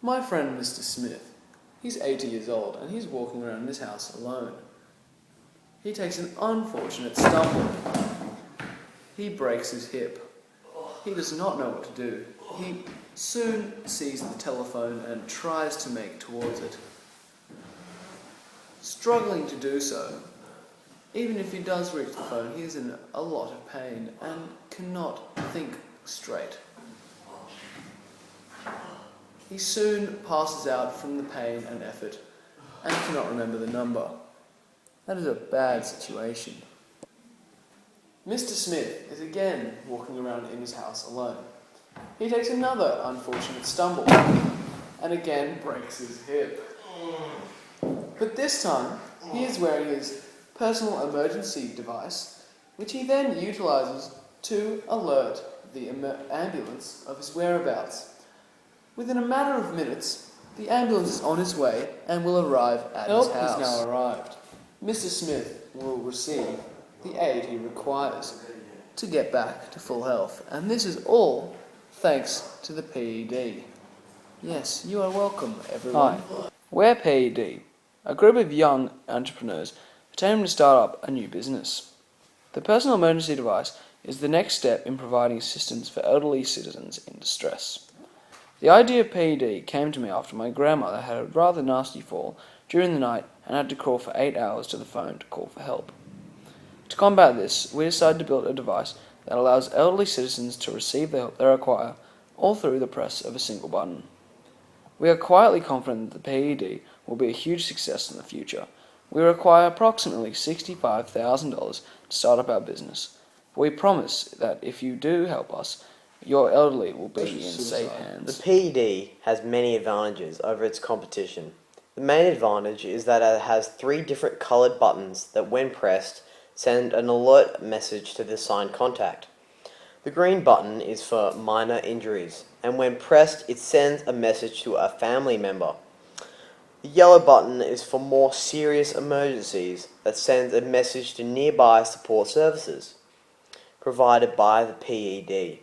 My friend Mr. Smith, he's 80 years old and he's walking around this house alone. He takes an unfortunate stumble. He breaks his hip. He does not know what to do. He soon sees the telephone and tries to make towards it. Struggling to do so, even if he does reach the phone, he is in a lot of pain and cannot think straight. He soon passes out from the pain and effort and cannot remember the number. That is a bad situation. Mr. Smith is again walking around in his house alone. He takes another unfortunate stumble and again breaks his hip. But this time, he is wearing his personal emergency device, which he then utilises to alert the ambulance of his whereabouts. Within a matter of minutes, the ambulance is on its way and will arrive at his house. Help has now arrived. Mr. Smith will receive the aid he requires to get back to full health, and this is all thanks to the P.E.D. Yes, you are welcome, everyone. Hi, we're P.E.D, a group of young entrepreneurs attempting to start up a new business. The personal emergency device is the next step in providing assistance for elderly citizens in distress. The idea of P.E.D came to me after my grandmother had a rather nasty fall during the night and had to crawl for 8 hours to the phone to call for help. To combat this, we decided to build a device that allows elderly citizens to receive the help they require all through the press of a single button. We are quietly confident that the P.E.D will be a huge success in the future. We require approximately $65,000 to start up our business. We promise that if you do help us, your elderly will be in safe hands. The P.E.D has many advantages over its competition. The main advantage is that it has 3 different coloured buttons that, when pressed, send an alert message to the assigned contact. The green button is for minor injuries, and when pressed, it sends a message to a family member. The yellow button is for more serious emergencies that sends a message to nearby support services provided by the P.E.D.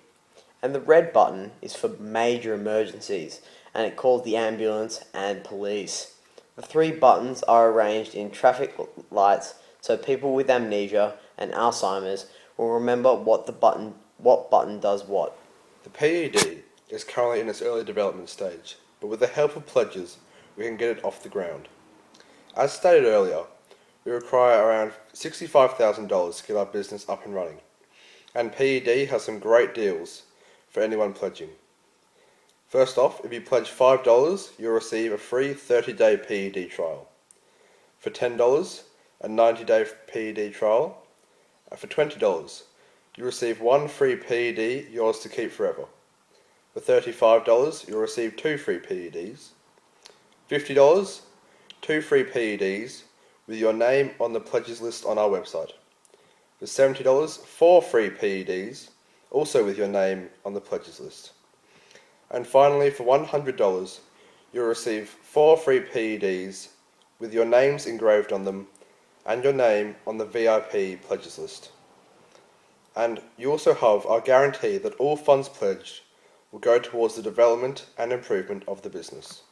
And the red button is for major emergencies, and it calls the ambulance and police. The 3 buttons are arranged in traffic lights so people with amnesia and Alzheimer's will remember what button does what. The P.E.D is currently in its early development stage, but with the help of pledges, we can get it off the ground. As stated earlier, we require around $65,000 to get our business up and running, and P.E.D has some great deals for anyone pledging. First off, if you pledge $5, you'll receive a free 30-day P.E.D trial. For $10, a 90-day P.E.D trial. And for $20, you receive 1 free P.E.D, yours to keep forever. For $35, you'll receive 2 free P.E.Ds. $50, 2 free P.E.Ds with your name on the pledges list on our website. For $70, 4 free P.E.Ds, also with your name on the pledges list. And finally, for $100, you'll receive 4 free P.E.Ds with your names engraved on them and your name on the VIP pledges list. And you also have our guarantee that all funds pledged will go towards the development and improvement of the business.